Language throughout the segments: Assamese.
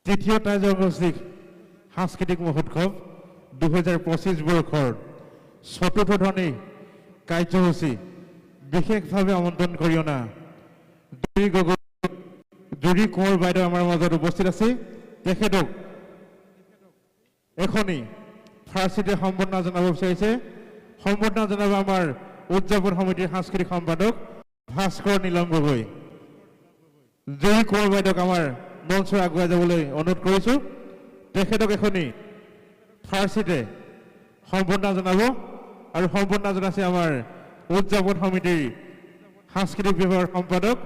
তৃতীয় টাই জনগোষ্ঠী সাংস্কৃতিক মহোৎসৱ 2025 বৰ্ষৰ চতুৰ্থধনী কাৰ্যসূচী বিশেষভাৱে আমন্ত্ৰণ কৰি অনা জুৰি কোঁৱৰ বাইদেউ আমাৰ মাজত উপস্থিত আছে। তেখেতক এখনি ফাৰ্চিতে সম্বৰ্ধনা জনাব বিচাৰিছে। সম্বৰ্ধনা জনাব আমাৰ উদযাপন সমিতিৰ সাংস্কৃতিক সম্পাদক ভাস্কৰ নীলম গগৈ। জুৰি কোঁৱৰ বাইদেউক আমাৰ মঞ্চ আগুৱাই যাবলৈ অনুৰোধ কৰিছোঁ। তেখেতক এখনি ফাৰ্চিতে সম্বৰ্ধনা জনাব আৰু সম্বৰ্ধনা জনাইছে আমাৰ উদযাপন সমিতিৰ সাংস্কৃতিক বিভাগৰ সম্পাদক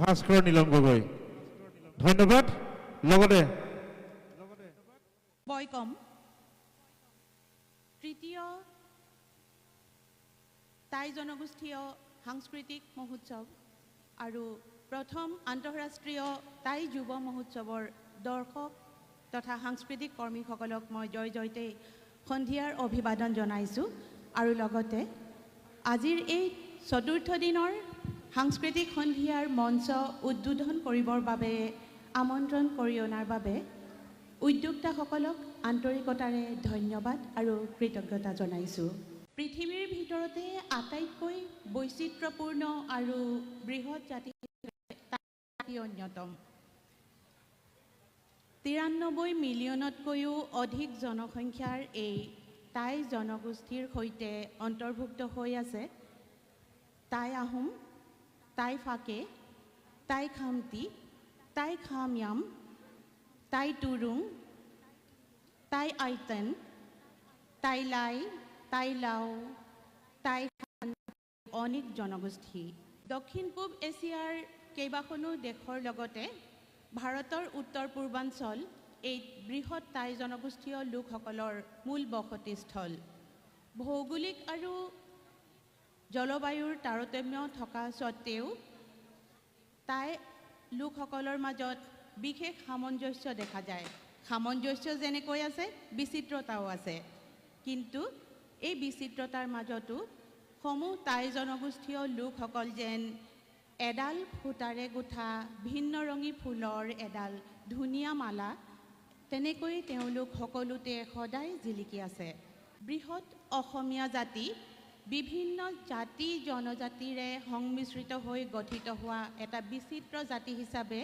ভাস্কৰ নীলম গগৈ। ধন্যবাদ। লগতে বয়কম তৃতীয় টাই জনগোষ্ঠীয় সাংস্কৃতিক মহোৎসৱ আৰু প্ৰথম আন্তঃৰাষ্ট্ৰীয় টাই যুৱ মহোৎসৱৰ দৰ্শক তথা সাংস্কৃতিক কৰ্মীসকলক মই জয়তে সন্ধিয়াৰ অভিবাদন জনাইছোঁ। আৰু লগতে আজিৰ এই চতুৰ্থ দিনৰ সাংস্কৃতিক সন্ধিয়াৰ মঞ্চ উদ্বোধন কৰিবৰ বাবে আমন্ত্ৰণ কৰি অনাৰ বাবে উদ্যোক্তাসকলক আন্তৰিকতাৰে ধন্যবাদ আৰু কৃতজ্ঞতা জনাইছোঁ। পৃথিৱীৰ ভিতৰতে আটাইতকৈ বৈচিত্ৰ্যপূৰ্ণ আৰু বৃহৎ জাতি অন্যতম। 93 মিলিয়নতকৈও অধিক জনসংখ্যাৰ এই টাই জনগোষ্ঠীৰ সৈতে অন্তৰ্ভুক্ত হৈ আছে টাই আহোম, টাই ফাকে, টাই খামতি, টাই খাময়াম, টাই টুৰুং, টাই আইটেন, টাই লাই, টাই লাও, টাই অনেক জনগোষ্ঠী। দক্ষিণ পূব এছিয়াৰ কেইবাখনো দেশৰ লগতে ভাৰতৰ উত্তৰ পূৰ্বাঞ্চল এই বৃহৎ টাই জনগোষ্ঠীয় লোকসকলৰ মূল বসতিস্থল। ভৌগোলিক আৰু জলবায়ুৰ তাৰতম্য থকা স্বত্তেও টাই লোকসকলৰ মাজত বিশেষ সামঞ্জস্য দেখা যায়। সামঞ্জস্য যেনেকৈ আছে, বিচিত্ৰতাও আছে। কিন্তু এই বিচিত্ৰতাৰ মাজতো সমূহ টাই জনগোষ্ঠীয় লোকসকল যেন এডাল সূতাৰে গুঠা ভিন্ন ৰঙী ফুলৰ এডাল ধুনীয়া মালা, তেনেকৈ তেওঁলোক সকলোতে সদায় জিলিকি আছে। বৃহৎ অসমীয়া জাতি বিভিন্ন জাতি জনজাতিৰে সংমিশ্ৰিত হৈ গঠিত হোৱা এটা বিচিত্ৰ জাতি হিচাপে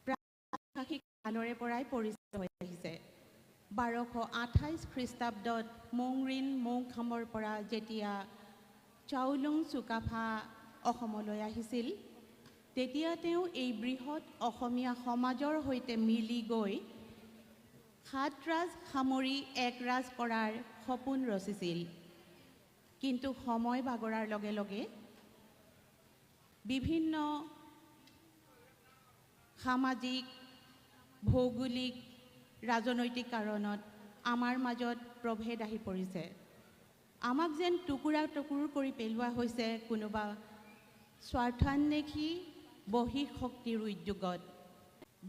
প্ৰাগৈতিহাসিক কালৰে পৰাই পৰিচিত হৈ আহিছে। 1228 খ্ৰীষ্টাব্দত মৌৰিন মৌখামৰ পৰা যেতিয়া চাওলুং চুকাফা অসমলৈ আহিছিল, তেতিয়া তেওঁ এই বৃহৎ অসমীয়া সমাজৰ সৈতে মিলি গৈ 7 ৰাজ সামৰি এক ৰাজ কৰাৰ সপোন ৰচিছিল। কিন্তু সময় বাগৰাৰ লগে লগে বিভিন্ন সামাজিক, ভৌগোলিক, ৰাজনৈতিক কাৰণত আমাৰ মাজত প্ৰভেদ আহি পৰিছে। আমাক যেন টুকুৰা টুকুৰ কৰি পেলোৱা হৈছে কোনোবা স্বাৰ্থান্বেষী বহিঃ শক্তিৰ উদ্যোগত।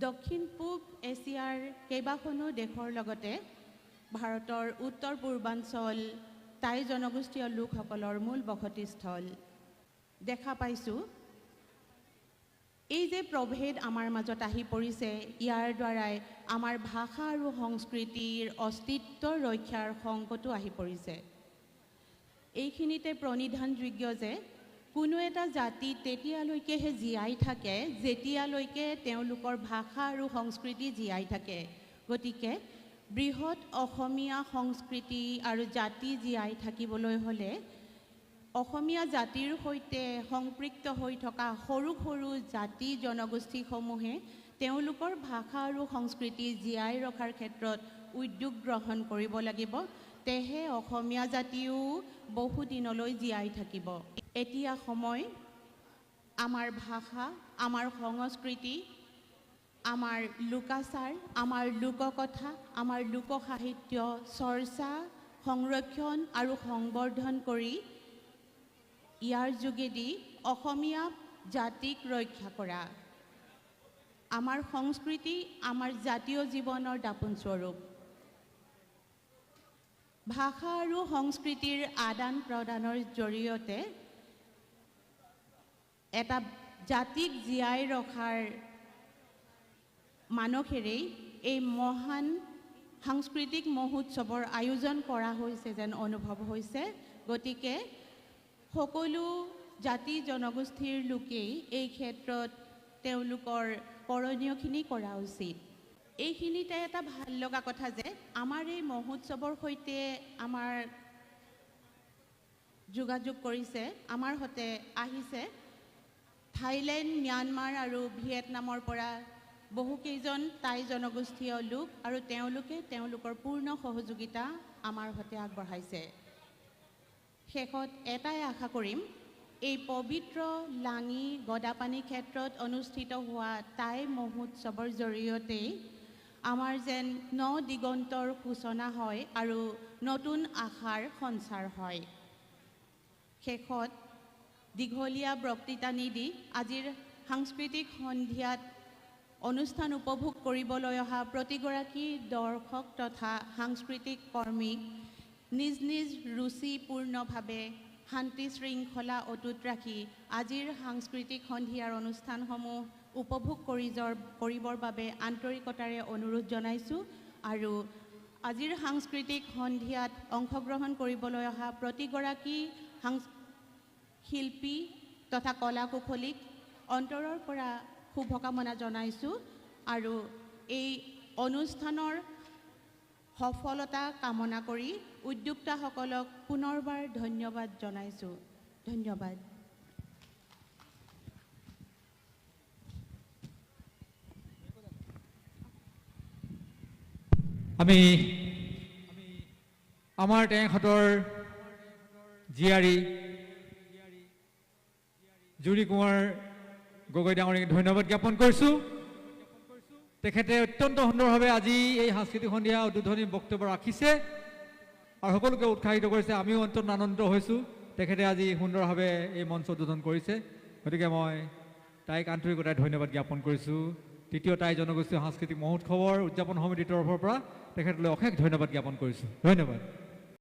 দক্ষিণ পূব এছিয়াৰ কেইবাখনো দেশৰ লগতে ভাৰতৰ উত্তৰ পূৰ্বাঞ্চল টাই জনগোষ্ঠীয় লোকসকলৰ মূল বসতিস্থল। দেখা পাইছোঁ এই যে প্ৰভেদ আমাৰ মাজত আহি পৰিছে, ইয়াৰ দ্বাৰাই আমাৰ ভাষা আৰু সংস্কৃতিৰ অস্তিত্ব ৰক্ষাৰ সংকটো আহি পৰিছে। এইখিনিতে প্ৰণিধানযোগ্য যে কোনো এটা জাতি তেতিয়ালৈকেহে জীয়াই থাকে যেতিয়ালৈকে তেওঁলোকৰ ভাষা আৰু সংস্কৃতি জীয়াই থাকে। গতিকে বৃহৎ অসমীয়া সংস্কৃতি আৰু জাতি জীয়াই থাকিবলৈ হ'লে অসমীয়া জাতিৰ সৈতে সম্পৃক্ত হৈ থকা সৰু সৰু জাতি জনগোষ্ঠীসমূহে তেওঁলোকৰ ভাষা আৰু সংস্কৃতি জীয়াই ৰখাৰ ক্ষেত্ৰত উদ্যোগ গ্ৰহণ কৰিব লাগিব। তেহে অসমীয়া জাতিও বহুদিনলৈ জীয়াই থাকিব। এতিয়া সময় আমাৰ ভাষা, আমাৰ সংস্কৃতি, আমাৰ লোকাচাৰ, আমাৰ লোককথা, আমাৰ লোকসাহিত্য চৰ্চা, সংৰক্ষণ আৰু সংবৰ্ধন কৰি ইয়াৰ যোগেদি অসমীয়া জাতিক ৰক্ষা কৰা। আমাৰ সংস্কৃতি আমাৰ জাতীয় জীৱনৰ দাপোন স্বৰূপ। ভাষা আৰু সংস্কৃতিৰ আদান প্ৰদানৰ জৰিয়তে এটা জাতিক জীয়াই ৰখাৰ মানসেৰেই এই মহান সাংস্কৃতিক মহোৎসৱৰ আয়োজন কৰা হৈছে যেন অনুভৱ হৈছে। গতিকে সকলো জাতি জনগোষ্ঠীৰ লোকেই এই ক্ষেত্ৰত তেওঁলোকৰ কৰণীয়খিনি কৰা উচিত। এইখিনিতে এটা ভাল লগা কথা যে আমাৰ এই মহোৎসৱৰ সৈতে আমাৰ যোগাযোগ কৰিছে, আমাৰ সৈতে আহিছে থাইলেণ্ড, ম্যানমাৰ আৰু ভিয়েটনামৰ পৰা বহুকেইজন টাই জনগোষ্ঠীয় লোক, আৰু তেওঁলোকে তেওঁলোকৰ পূৰ্ণ সহযোগিতা আমাৰ সৈতে আগবঢ়াইছে। শেষত এটাই আশা কৰিম, এই পবিত্ৰ লাঙি গদাপানী ক্ষেত্ৰত অনুষ্ঠিত হোৱা টাই মহোৎসৱৰ জৰিয়তে আমাৰ যেন ন দিগন্তৰ সূচনা হয় আৰু নতুন আশাৰ সঞ্চাৰ হয়। শেষত দীঘলীয়া বক্তৃতা নিদি আজিৰ সাংস্কৃতিক সন্ধিয়াত অনুষ্ঠান উপভোগ কৰিবলৈ অহা প্ৰতিগৰাকী দৰ্শক তথা সাংস্কৃতিক কৰ্মীক নিজ নিজ ৰুচিপূৰ্ণভাৱে শান্তি শৃংখলা অটুট ৰাখি আজিৰ সাংস্কৃতিক সন্ধিয়াৰ অনুষ্ঠানসমূহ উপভোগ কৰিবৰ বাবে আন্তৰিকতাৰে অনুৰোধ জনাইছোঁ। আৰু আজিৰ সাংস্কৃতিক সন্ধিয়াত অংশগ্ৰহণ কৰিবলৈ অহা প্ৰতিগৰাকী শিল্পী তথা কলা কুশলীক অন্তৰৰ পৰা শুভকামনা জনাইছোঁ আৰু এই অনুষ্ঠানৰ সফলতা কামনা কৰি উদ্যোক্তাসকলক পুনৰবাৰ ধন্যবাদ জনাইছোঁ। ধন্যবাদ। আমি আমাৰ টেঙাখাটৰ জীয়াৰী জুৰি কুমাৰ গগৈ ডাঙৰীক ধন্যবাদ জ্ঞাপন কৰিছোঁ। তেখেতে অত্যন্ত সুন্দৰভাৱে আজি এই সাংস্কৃতিক সন্ধিয়া উদ্বোধনী বক্তব্য ৰাখিছে আৰু সকলোকে উৎসাহিত কৰিছে। আমিও অত্যন্ত আনন্দিত হৈছোঁ তেখেতে আজি সুন্দৰভাৱে এই মঞ্চ উদ্বোধন কৰিছে। গতিকে মই তাইক আন্তৰিকতাৰে ধন্যবাদ জ্ঞাপন কৰিছোঁ। তৃতীয় টাই জনগোষ্ঠীয় সাংস্কৃতিক মহোৎসৱৰ উদযাপন সমিতিৰ তৰফৰ পৰা তেখেতলৈ অশেষ ধন্যবাদ জ্ঞাপন কৰিছোঁ। ধন্যবাদ।